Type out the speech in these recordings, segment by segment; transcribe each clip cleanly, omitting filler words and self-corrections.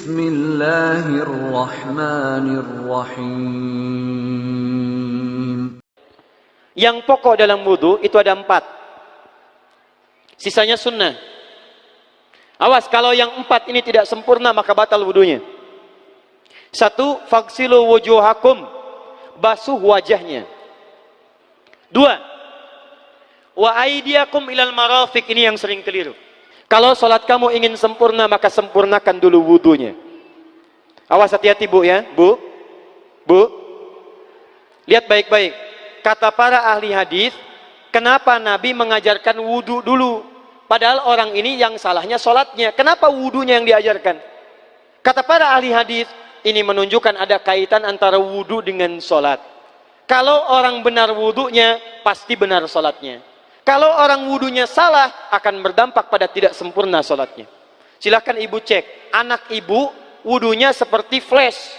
Bismillahirrahmanirrahim. Yang pokok dalam wudu itu ada 4. Sisanya sunnah. Awas, kalau yang 4 ini tidak sempurna maka batal wudunya. 1. Faghsilu wujuhakum, basuh wajahnya. 2. Wa aydiyakum ilal marafiq, ini yang sering keliru. Kalau sholat kamu ingin sempurna maka sempurnakan dulu wudunya. Awas, hati-hati bu ya, bu. Lihat baik-baik. Kata para ahli hadis, kenapa Nabi mengajarkan wudu dulu? Padahal orang ini yang salahnya sholatnya. Kenapa wudunya yang diajarkan? Kata para ahli hadis, ini menunjukkan ada kaitan antara wudu dengan sholat. Kalau orang benar wudunya, pasti benar sholatnya. Kalau orang wudunya salah, akan berdampak pada tidak sempurna sholatnya. Silahkan ibu cek, anak ibu wudunya seperti flash,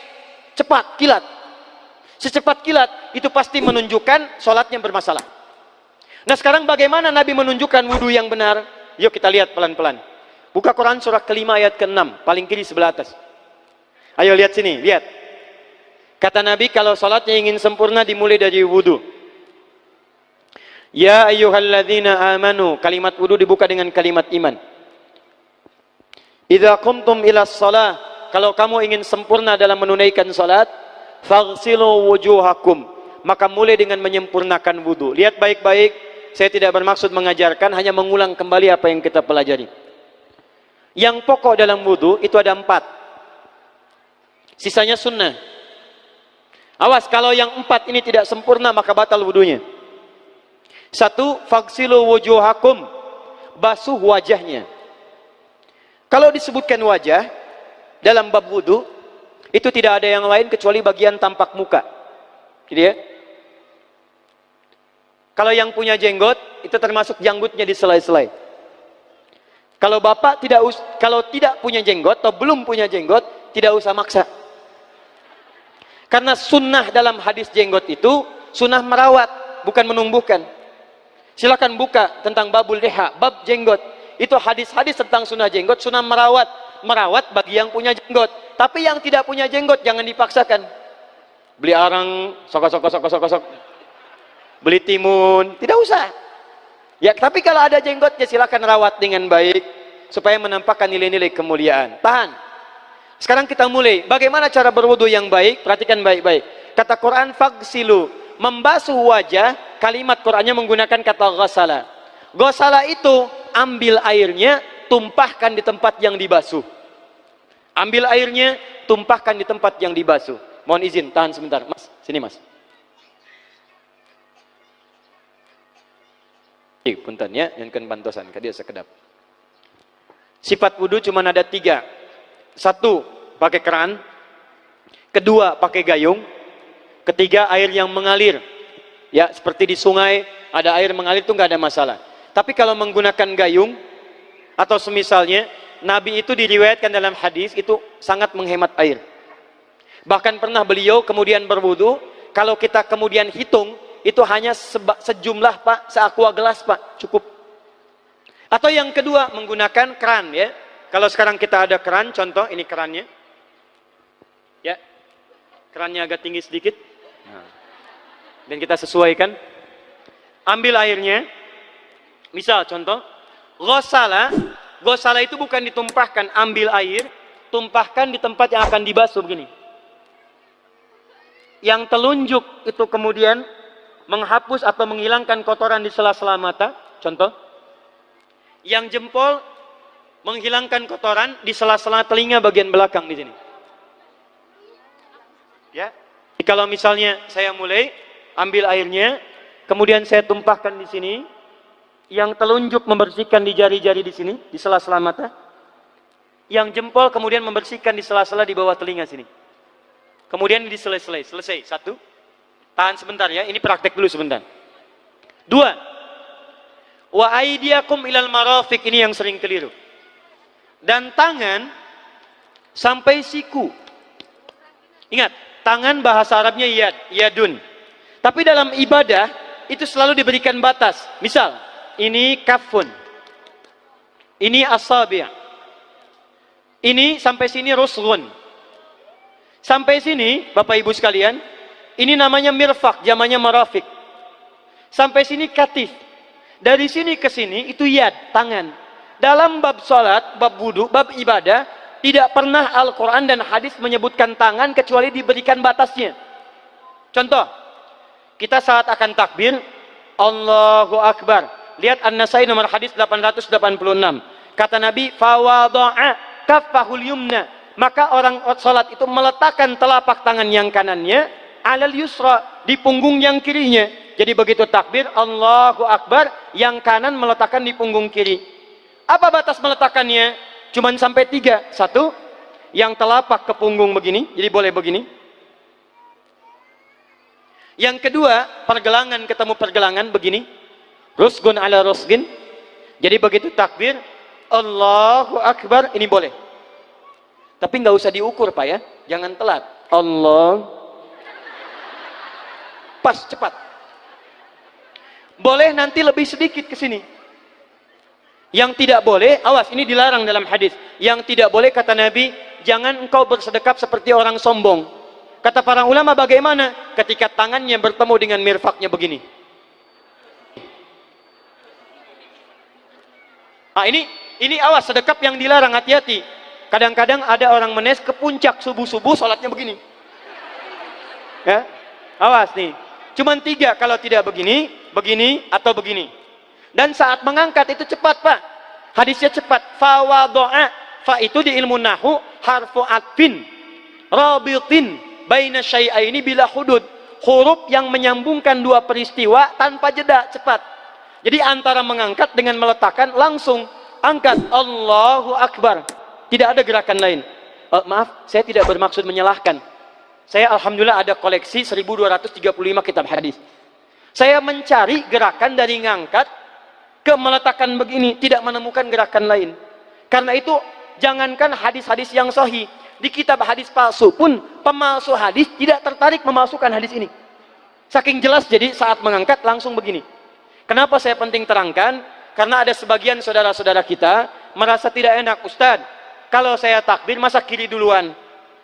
cepat, kilat. Secepat kilat, itu pasti menunjukkan sholatnya bermasalah. Nah sekarang bagaimana Nabi menunjukkan wudu yang benar? Yuk kita lihat pelan-pelan. Buka Quran surah kelima ayat ke-6, paling kiri sebelah atas. Ayo lihat sini, lihat. Kata Nabi, kalau sholatnya ingin sempurna dimulai dari wudu. Ya ayyuhalladzina amanu, kalimat wudu dibuka dengan kalimat iman. Idza qumtum ilas shalah, kalau kamu ingin sempurna dalam menunaikan salat, faghsilu wujuhakum, maka mulai dengan menyempurnakan wudu. Lihat baik-baik, saya tidak bermaksud mengajarkan, hanya mengulang kembali apa yang kita pelajari. Yang pokok dalam wudu itu ada 4. Sisanya sunnah. Awas, kalau yang 4 ini tidak sempurna maka batal wudunya. 1. Faghsilu wujuhakum, basuh wajahnya. Kalau disebutkan wajah dalam bab wudu, itu tidak ada yang lain kecuali bagian tampak muka. Gitu ya. Kalau yang punya jenggot, itu termasuk janggutnya di selai-selai. Kalau bapak kalau tidak punya jenggot atau belum punya jenggot, tidak usah maksa. Karena sunnah dalam hadis jenggot itu sunnah merawat, bukan menumbuhkan. Silakan buka tentang babul liha, bab jenggot. Itu hadis-hadis tentang sunnah jenggot, sunnah merawat bagi yang punya jenggot. Tapi yang tidak punya jenggot jangan dipaksakan. Beli arang, sok. Beli timun, tidak usah. Ya, tapi kalau ada jenggotnya silakan rawat dengan baik supaya menampakkan nilai-nilai kemuliaan. Tahan. Sekarang kita mulai. Bagaimana cara berwudu yang baik? Perhatikan baik-baik. Kata Quran faghsilu, membasuh wajah, kalimat Qurannya menggunakan kata ghasala. Ghasala itu ambil airnya, tumpahkan di tempat yang dibasuh. Ambil airnya, tumpahkan di tempat yang dibasuh. Mohon izin, tahan sebentar. Mas, sini mas. Punten ya, yang kan bantosan, kadia sekedap. Sifat wudu cuma ada 3. 1, pakai keran. 2, pakai gayung. 3, air yang mengalir. Ya, seperti di sungai, ada air mengalir itu nggak ada masalah. Tapi kalau menggunakan gayung, atau semisalnya, Nabi itu diriwayatkan dalam hadis, itu sangat menghemat air. Bahkan pernah beliau kemudian berwudu, kalau kita kemudian hitung, itu hanya sejumlah pak, seaqua gelas pak, cukup. Atau yang kedua, menggunakan keran ya. Kalau sekarang kita ada keran, contoh ini kerannya. Ya, kerannya agak tinggi sedikit. Dan kita sesuaikan. Ambil airnya. Misal contoh, ghasala itu bukan ditumpahkan, ambil air, tumpahkan di tempat yang akan dibasuh begini. Yang telunjuk itu kemudian menghapus atau menghilangkan kotoran di sela-sela mata, contoh. Yang jempol menghilangkan kotoran di sela-sela telinga bagian belakang di sini. Ya. Jadi kalau misalnya saya mulai ambil airnya, kemudian saya tumpahkan di sini, yang telunjuk membersihkan di jari-jari di sini, di sela-sela mata. Yang jempol kemudian membersihkan di sela-sela di bawah telinga sini. Kemudian di selesai. 1. Tahan sebentar ya, ini praktek dulu sebentar. 2. Wa aydiyakum ilal marafiq, ini yang sering keliru. Dan tangan sampai siku. Ingat, tangan bahasa Arabnya yadun. Tapi dalam ibadah itu selalu diberikan batas. Misal, ini kafun. Ini asabi'. Ini sampai sini rusghun. Sampai sini, Bapak Ibu sekalian, ini namanya mirfaq, jamannya marafiq. Sampai sini katif. Dari sini ke sini itu yad, tangan. Dalam bab salat, bab wudu, bab ibadah, tidak pernah Al-Quran dan hadis menyebutkan tangan kecuali diberikan batasnya. Contoh, kita saat akan takbir, Allahu Akbar. Lihat An-Nasai nomor hadis 886. Kata Nabi, fawada'a kaffahul yumna. Maka orang salat itu meletakkan telapak tangan yang kanannya alal yusra, di punggung yang kirinya. Jadi begitu takbir, Allahu Akbar, yang kanan meletakkan di punggung kiri. Apa batas meletakkannya? Cuman sampai 3. 1, yang telapak ke punggung begini, jadi boleh begini. Yang kedua, pergelangan ketemu pergelangan begini. Rusgun ala rusgin. Jadi begitu takbir, Allahu Akbar, ini boleh. Tapi nggak usah diukur Pak ya, jangan telat. Allah, pas, cepat. Boleh nanti lebih sedikit ke sini. Yang tidak boleh, awas, ini dilarang dalam hadis. Yang tidak boleh kata Nabi, jangan engkau bersedekap seperti orang sombong. Kata para ulama bagaimana? Ketika tangannya bertemu dengan mirfaknya begini. Ah ini awas, sedekap yang dilarang, hati-hati. Kadang-kadang ada orang menes ke puncak subuh-subuh sholatnya begini. Ya, awas nih. Cuman 3 kalau tidak begini, begini atau begini. Dan saat mengangkat itu cepat Pak. Hadisnya cepat. Fawadoa. Fa itu di ilmu nahu harfu atfin rabitin baina syai'aini bila hudud. Huruf yang menyambungkan 2 peristiwa tanpa jeda, cepat. Jadi antara mengangkat dengan meletakkan langsung angkat Allahu Akbar. Tidak ada gerakan lain. Maaf, saya tidak bermaksud menyalahkan. Saya alhamdulillah ada koleksi 1235 kitab hadis. Saya mencari gerakan dari ngangkat ke meletakkan begini, tidak menemukan gerakan lain. Karena itu jangankan hadis-hadis yang sahih, di kitab hadis palsu pun pemalsu hadis tidak tertarik memalsukan hadis ini. Saking jelas, jadi saat mengangkat langsung begini. Kenapa saya penting terangkan? Karena ada sebagian saudara-saudara kita merasa tidak enak, Ustadz, kalau saya takbir masa kiri duluan,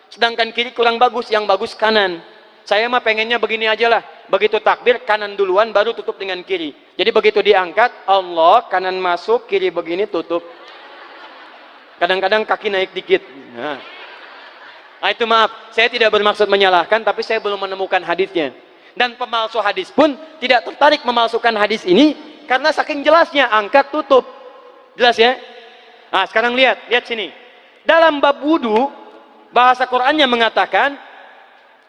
sedangkan kiri kurang bagus, yang bagus kanan. Saya mah pengennya begini aja lah, begitu takbir kanan duluan baru tutup dengan kiri. Jadi begitu diangkat, Allah, kanan masuk, kiri begini tutup. Kadang-kadang kaki naik dikit. Nah, itu maaf, saya tidak bermaksud menyalahkan, tapi saya belum menemukan hadisnya. Dan pemalsu hadis pun tidak tertarik memalsukan hadis ini karena saking jelasnya, angkat tutup. Jelas ya? Nah, sekarang lihat sini. Dalam bab wudu, bahasa Qur'annya mengatakan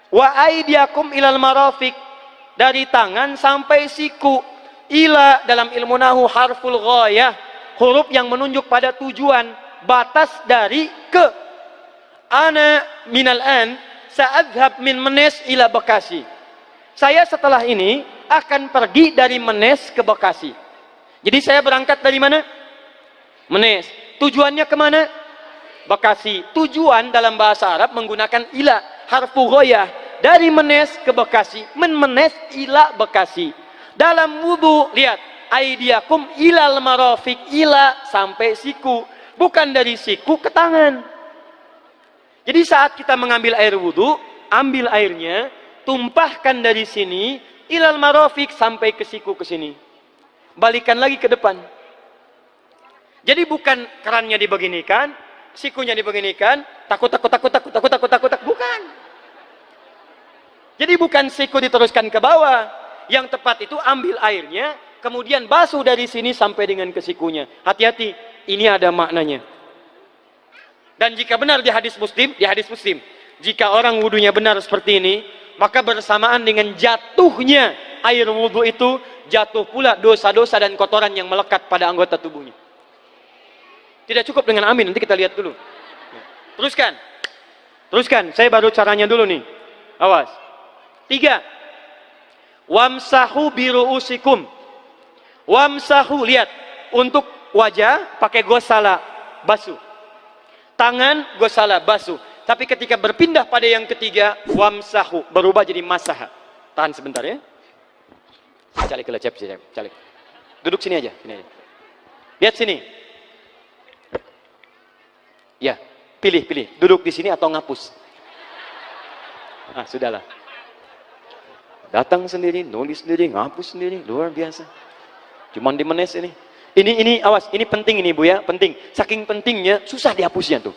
wa aidiakum ilal marafiq, dari tangan sampai siku. Ila dalam ilmu nahu harful ghayah, huruf yang menunjuk pada tujuan, batas dari ke. Ana minal an sa'adhab min Menes ila Bekasi. Saya setelah ini akan pergi dari Menes ke Bekasi. Jadi saya berangkat dari mana? Menes. Tujuannya kemana? Bekasi. Tujuan dalam bahasa Arab menggunakan ila, harfu ghayah, dari Menes ke Bekasi. Menes ila Bekasi. Dalam wudu, lihat, aidiakum ilal marafiq, ila sampai siku, bukan dari siku ke tangan. Jadi saat kita mengambil air wudu, ambil airnya, tumpahkan dari sini ilal marafiq sampai ke siku ke sini. Balikan lagi ke depan. Jadi bukan kerannya dibeginikan, sikunya dibeginikan, takut, bukan. Jadi bukan siku diteruskan ke bawah. Yang tepat itu ambil airnya, kemudian basuh dari sini sampai dengan ke sikunya. Hati-hati, ini ada maknanya. Dan jika benar di hadis Muslim, jika orang wudunya benar seperti ini, maka bersamaan dengan jatuhnya air wudu itu, jatuh pula dosa-dosa dan kotoran yang melekat pada anggota tubuhnya. Tidak cukup dengan amin, nanti kita lihat dulu. Teruskan, saya baru caranya dulu nih. Awas. 3. Wamsahu biru'usikum. Wamsahu, lihat. Untuk wajah pakai gosala, basuh. Tangan gosala, basuh. Tapi ketika berpindah pada yang ketiga, wamsahu, berubah jadi masaha. Tahan sebentar ya. Calik. Duduk sini aja. Lihat sini. Ya, Pilih, duduk di sini atau ngapus. Ah, sudahlah. Datang sendiri, nulis sendiri, ngapus sendiri, luar biasa. Cuman di menes ini. Ini awas, ini penting ini Bu ya, penting. Saking pentingnya susah dihapusnya tuh.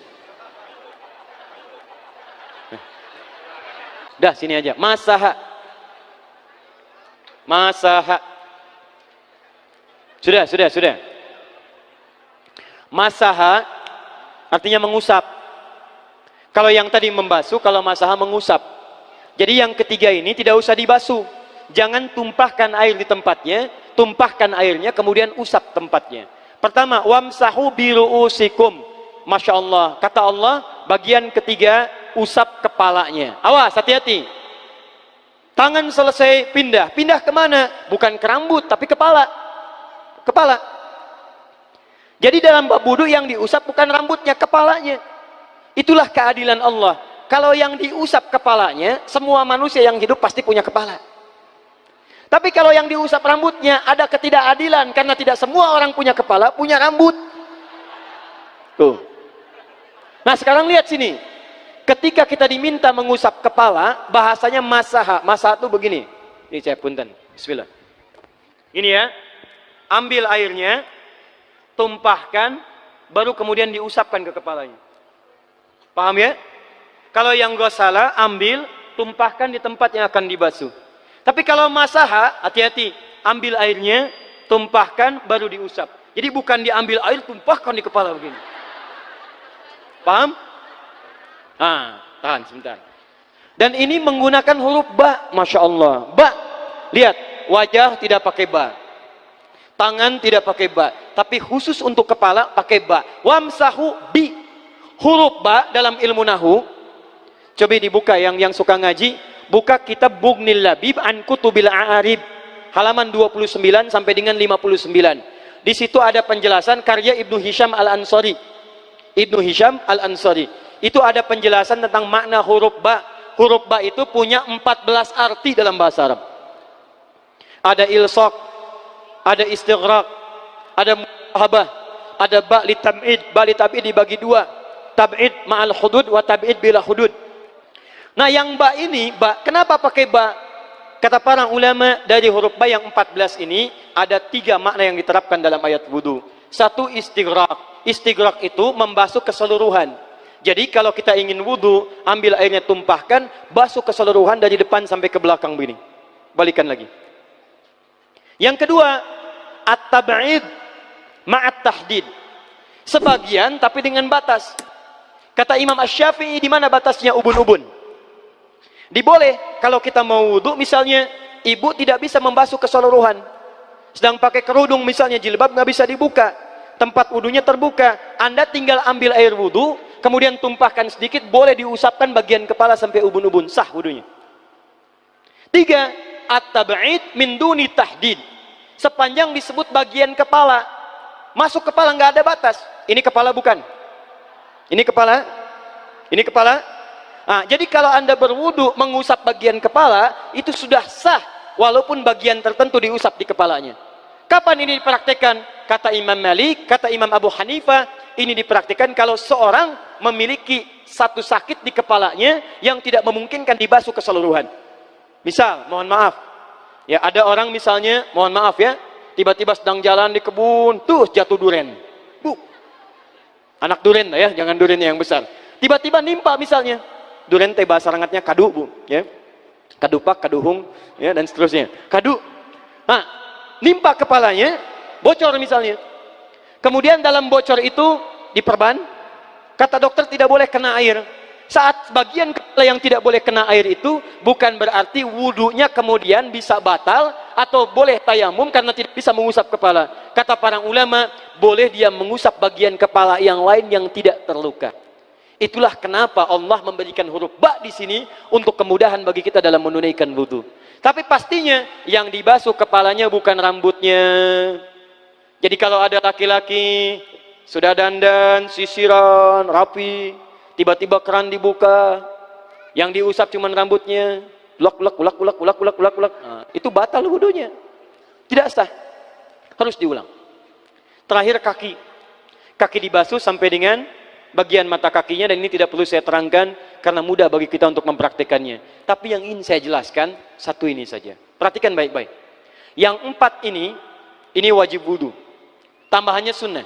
Dah sini aja. Masaha. Sudah. Masaha artinya mengusap. Kalau yang tadi membasuh, kalau masaha mengusap. Jadi yang ketiga ini tidak usah dibasuh. Jangan tumpahkan air di tempatnya, tumpahkan airnya kemudian usap tempatnya. Pertama, wamsahu biru'usikum. Masya Allah, kata Allah, bagian ketiga usap kepalanya. Awas, hati-hati. Tangan selesai pindah kemana? Bukan ke rambut tapi kepala. Jadi dalam bab wudu yang diusap bukan rambutnya, kepalanya. Itulah keadilan Allah. Kalau yang diusap kepalanya, semua manusia yang hidup pasti punya kepala. Tapi kalau yang diusap rambutnya, ada ketidakadilan karena tidak semua orang punya kepala, punya rambut. Tuh. Nah, sekarang lihat sini. Ketika kita diminta mengusap kepala, bahasanya masaha. Masaha itu begini. Ini saya punten. Bismillah. Ini ya. Ambil airnya, tumpahkan, baru kemudian diusapkan ke kepalanya. Paham ya? Kalau yang gosala, ambil, tumpahkan di tempat yang akan dibasuh. Tapi kalau masaha, hati-hati. Ambil airnya, tumpahkan, baru diusap. Jadi bukan diambil air, tumpahkan di kepala begini. Paham? Ah, tahan sebentar. Dan ini menggunakan huruf ba, Masya Allah. Ba, lihat, wajah tidak pakai ba. Tangan tidak pakai ba. Tapi khusus untuk kepala, pakai ba. Wamsahu bi. Huruf ba dalam ilmu nahu. Coba dibuka yang suka ngaji, buka kitab Bughnil Labib an Kutubil A'arib, halaman 29 sampai dengan 59. Di situ ada penjelasan karya Ibnu Hisham Al-Ansari. Itu ada penjelasan tentang makna huruf ba. Huruf ba itu punya 14 arti dalam bahasa Arab. Ada ilsaq, ada istighraq, ada muhabah, ada ba li tab'id. Ba li tab'id dibagi dua. Tab'id ma'al hudud wa tab'id bila hudud. Nah, yang ba ini, kenapa pakai ba? Kata para ulama, dari huruf ba yang 14 ini ada 3 makna yang diterapkan dalam ayat wudu. Satu, istighraq. Istighraq itu membasuh keseluruhan. Jadi kalau kita ingin wudu, ambil airnya, tumpahkan, basuh keseluruhan dari depan sampai ke belakang begini. Balikan lagi. Yang kedua, at-tab'id ma'at tahdid. Sebagian tapi dengan batas. Kata Imam Asy-Syafi'i, di mana batasnya ubun-ubun? Diboleh kalau kita mau wudu, misalnya ibu tidak bisa membasuh keseluruhan, sedang pakai kerudung misalnya, jilbab nggak bisa dibuka, tempat wudunya terbuka, Anda tinggal ambil air wudu, kemudian tumpahkan sedikit, boleh diusapkan bagian kepala sampai ubun-ubun, sah wudunya. 3, at-tab'id min duni tahdid. Sepanjang disebut bagian kepala, masuk kepala nggak ada batas. Ini kepala bukan? Ini kepala? Ini kepala? Nah, jadi kalau Anda berwudu mengusap bagian kepala, itu sudah sah walaupun bagian tertentu diusap di kepalanya. Kapan ini dipraktikkan? Kata Imam Malik, kata Imam Abu Hanifah, ini dipraktikkan kalau seorang memiliki satu sakit di kepalanya yang tidak memungkinkan dibasuh keseluruhan. Misal, mohon maaf, ya ada orang misalnya, mohon maaf ya, tiba-tiba sedang jalan di kebun, tuh jatuh duren. Bu, anak duren ya, jangan duren yang besar. Tiba-tiba nimpa misalnya. Duren teh bahasa rangatnya kadu, Bu, ya. Kadupak, kaduhung, ya, dan seterusnya. Kadu. Nah, nimpa kepalanya, bocor misalnya. Kemudian dalam bocor itu diperban, kata dokter tidak boleh kena air. Saat bagian kepala yang tidak boleh kena air itu, bukan berarti wudunya kemudian bisa batal atau boleh tayamum karena tidak bisa mengusap kepala. Kata para ulama, boleh dia mengusap bagian kepala yang lain yang tidak terluka. Itulah kenapa Allah memberikan huruf ba di sini untuk kemudahan bagi kita dalam menunaikan wudu. Tapi pastinya yang dibasuh kepalanya bukan rambutnya. Jadi kalau ada laki-laki sudah dandan, sisiran, rapi, tiba-tiba keran dibuka, yang diusap cuma rambutnya, ulak. Nah, itu batal wudunya. Tidak sah. Harus diulang. Terakhir kaki. Kaki dibasuh sampai dengan bagian mata kakinya, dan ini tidak perlu saya terangkan karena mudah bagi kita untuk mempraktekannya. Tapi yang ingin saya jelaskan satu ini saja. Perhatikan baik-baik. Yang 4 ini wajib wudu. Tambahannya sunnah.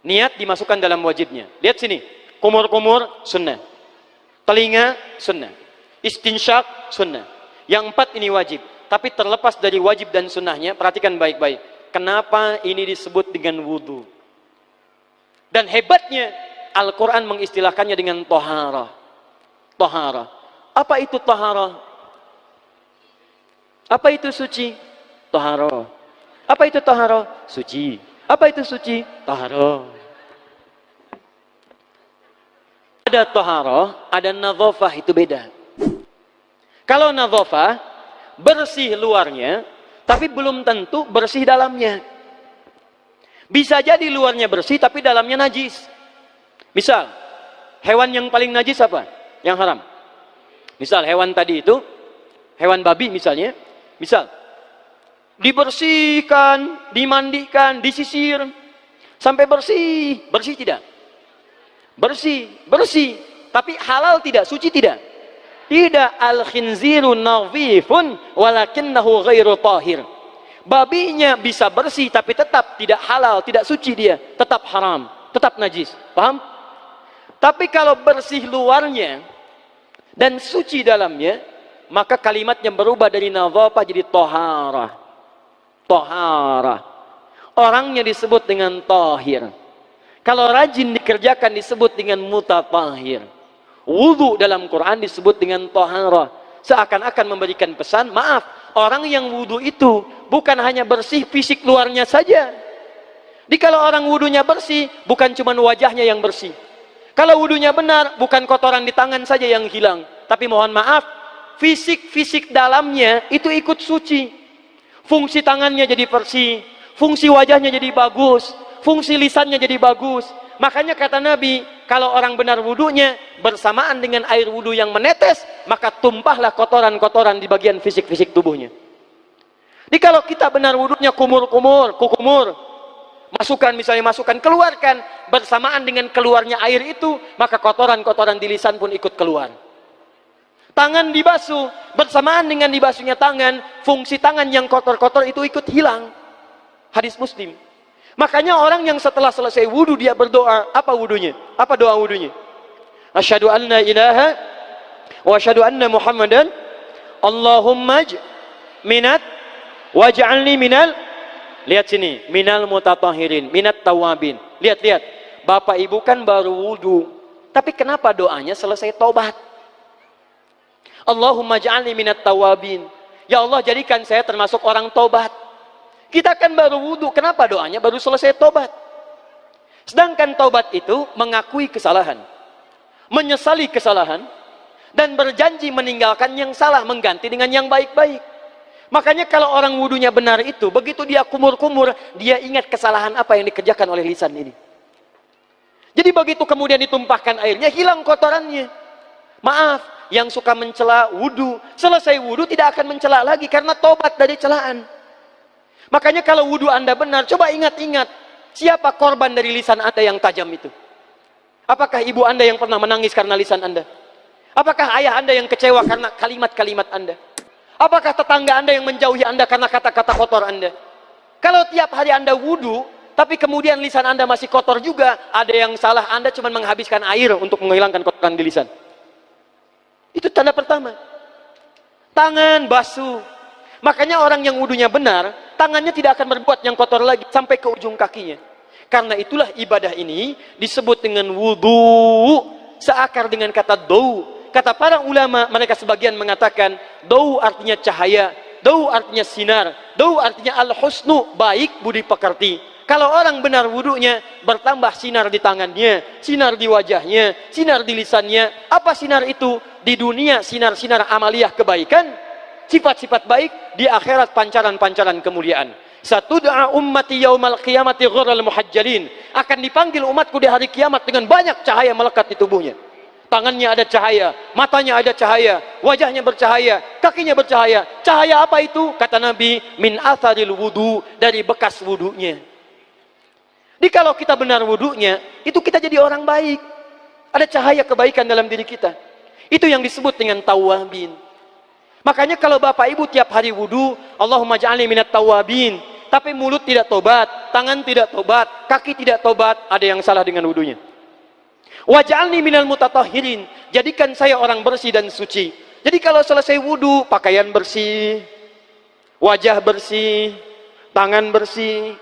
Niat dimasukkan dalam wajibnya. Lihat sini. Kumur-kumur sunnah. Telinga sunnah. Istinsyak sunnah. Yang 4 ini wajib. Tapi terlepas dari wajib dan sunnahnya, perhatikan baik-baik. Kenapa ini disebut dengan wudu? Dan hebatnya Al-Quran mengistilahkannya dengan toharah. Toharah. Apa itu toharah? Apa itu suci? Toharah. Apa itu toharah? Suci. Apa itu suci? Toharah. Ada toharah, ada nadhafah, itu beda. Kalau nadhafah, bersih luarnya, tapi belum tentu bersih dalamnya. Bisa jadi luarnya bersih, tapi dalamnya najis. Misal, hewan yang paling najis apa? Yang haram. Misal, hewan tadi itu, hewan babi misalnya, misal, dibersihkan, dimandikan, disisir, sampai bersih. Bersih tidak? Bersih, bersih. Tapi halal tidak? Suci tidak? Tidak. Al-khinziru nadhifun walakinnahu ghairu tahir. Babinya bisa bersih tapi tetap tidak halal, tidak suci dia, tetap haram, tetap najis. Paham? Tapi kalau bersih luarnya dan suci dalamnya, maka kalimatnya berubah dari nadhafah jadi toharah. Toharah. Orangnya disebut dengan tahir. Kalau rajin dikerjakan disebut dengan mutatahhir. Wudu dalam Quran disebut dengan toharah. Seakan-akan memberikan pesan, maaf, orang yang wudu itu bukan hanya bersih fisik luarnya saja. Jadi kalau orang wudunya bersih, bukan cuma wajahnya yang bersih. Kalau wudunya benar, bukan kotoran di tangan saja yang hilang. Tapi mohon maaf, fisik-fisik dalamnya itu ikut suci. Fungsi tangannya jadi bersih, fungsi wajahnya jadi bagus, fungsi lisannya jadi bagus. Makanya kata Nabi, kalau orang benar wudunya bersamaan dengan air wudu yang menetes, maka tumpahlah kotoran-kotoran di bagian fisik-fisik tubuhnya. Jadi kalau kita benar wudunya kumur-kumur, kukumur, masukkan misalnya, masukkan, keluarkan, bersamaan dengan keluarnya air itu, maka kotoran-kotoran di lisan pun ikut keluar. Tangan dibasuh, bersamaan dengan dibasuhnya tangan, fungsi tangan yang kotor-kotor itu ikut hilang. Hadis Muslim. Makanya orang yang setelah selesai wudu dia berdoa, apa wudunya? Apa doa wudunya? Asyhadu an la ilaha wa asyhadu anna Muhammadan Allahumma minat waj'alni minal, lihat sini, minal mutatahhirin, minat tawabin. Lihat. Bapak Ibu kan baru wudu, tapi kenapa doanya selesai tobat? Allahumma ja'alni minat tawabin. Ya Allah, jadikan saya termasuk orang tobat. Kita kan baru wudu, kenapa doanya baru selesai tobat? Sedangkan tobat itu mengakui kesalahan, menyesali kesalahan, dan berjanji meninggalkan yang salah, mengganti dengan yang baik-baik. Makanya kalau orang wudunya benar itu, begitu dia kumur-kumur, dia ingat kesalahan apa yang dikerjakan oleh lisan ini. Jadi begitu kemudian ditumpahkan airnya, hilang kotorannya. Maaf, yang suka mencela wudu, selesai wudu tidak akan mencela lagi karena tobat dari celaan. Makanya kalau wudu Anda benar, coba ingat-ingat, siapa korban dari lisan Anda yang tajam itu? Apakah ibu Anda yang pernah menangis karena lisan Anda? Apakah ayah Anda yang kecewa karena kalimat-kalimat Anda? Apakah tetangga Anda yang menjauhi Anda karena kata-kata kotor Anda? Kalau tiap hari Anda wudu, tapi kemudian lisan Anda masih kotor juga, ada yang salah, Anda cuma menghabiskan air untuk menghilangkan kotoran di lisan. Itu tanda pertama. Tangan basuh. Makanya orang yang wudunya benar, tangannya tidak akan berbuat yang kotor lagi sampai ke ujung kakinya. Karena itulah ibadah ini disebut dengan wudu, seakar dengan kata dau. Kata para ulama, mereka sebagian mengatakan dau artinya cahaya, dau artinya sinar, dau artinya al-husnu, baik budi pekerti. Kalau orang benar wudunya, bertambah sinar di tangannya, sinar di wajahnya, sinar di lisannya. Apa sinar itu? Di dunia sinar-sinar amaliyah kebaikan, sifat-sifat baik, di akhirat pancaran-pancaran kemuliaan. Satud'a ummati yaumal qiyamati ghurral muhajjalin. Akan dipanggil umatku di hari kiamat dengan banyak cahaya melekat di tubuhnya. Tangannya ada cahaya, matanya ada cahaya, wajahnya bercahaya, kakinya bercahaya. Cahaya apa itu? Kata Nabi, min atharil wudu, dari bekas wudunya. Jadi kalau kita benar wudunya, itu kita jadi orang baik. Ada cahaya kebaikan dalam diri kita. Itu yang disebut dengan tawabin. Makanya kalau bapak ibu tiap hari wudu, Allahumma ja'alni minat tawabin. Tapi mulut tidak tobat, tangan tidak tobat, kaki tidak tobat, ada yang salah dengan wudunya. Waj'alni minal mutatahhirin. Jadikan saya orang bersih dan suci. Jadi kalau selesai wudu, pakaian bersih, wajah bersih, tangan bersih.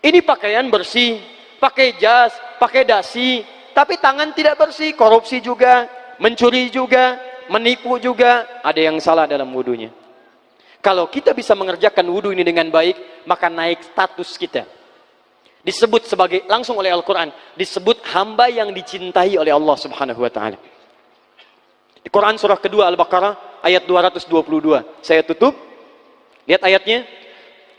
Ini pakaian bersih, pakai jas, pakai dasi, tapi tangan tidak bersih, korupsi juga, mencuri juga, menipu juga, ada yang salah dalam wudunya. Kalau kita bisa mengerjakan wudu ini dengan baik, maka naik status kita. Disebut sebagai, langsung oleh Al-Quran, disebut hamba yang dicintai oleh Allah subhanahu wa ta'ala. Di Quran surah kedua Al-Baqarah ayat 222. Saya tutup. Lihat ayatnya.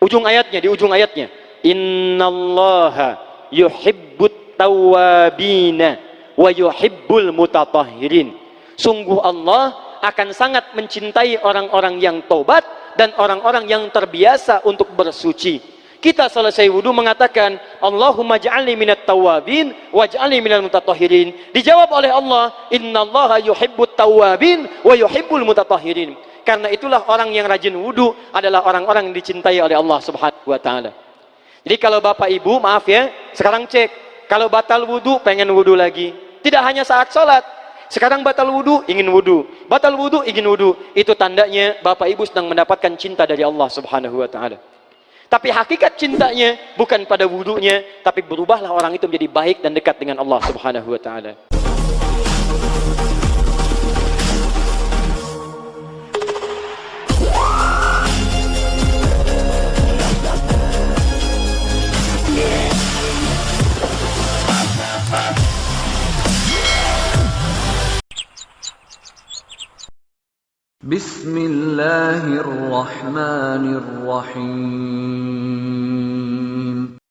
Di ujung ayatnya. Innallaha yuhibbut tawwabina wa yuhibbul mutatahhirin. Sungguh Allah akan sangat mencintai orang-orang yang tobat dan orang-orang yang terbiasa untuk bersuci. Kita selesai wudu mengatakan Allahumma ja'alni minat tawabin waj'alni minal mutatahhirin. Dijawab oleh Allah, innallaha yuhibbut tawabin wa yuhibbul mutatahhirin. Karena itulah orang yang rajin wudu adalah orang-orang yang dicintai oleh Allah subhanahu wa ta'ala. Jadi kalau bapak ibu, maaf ya, sekarang cek, kalau batal wudu pengen wudu lagi. Tidak hanya saat sholat, sekarang batal wudu ingin wudu, batal wudu ingin wudu. Itu tandanya bapak ibu sedang mendapatkan cinta dari Allah subhanahu wa ta'ala. Tapi hakikat cintanya bukan pada wudunya, tapi berubahlah orang itu menjadi baik dan dekat dengan Allah subhanahu wa ta'ala. Bismillahirrahmanirrahim.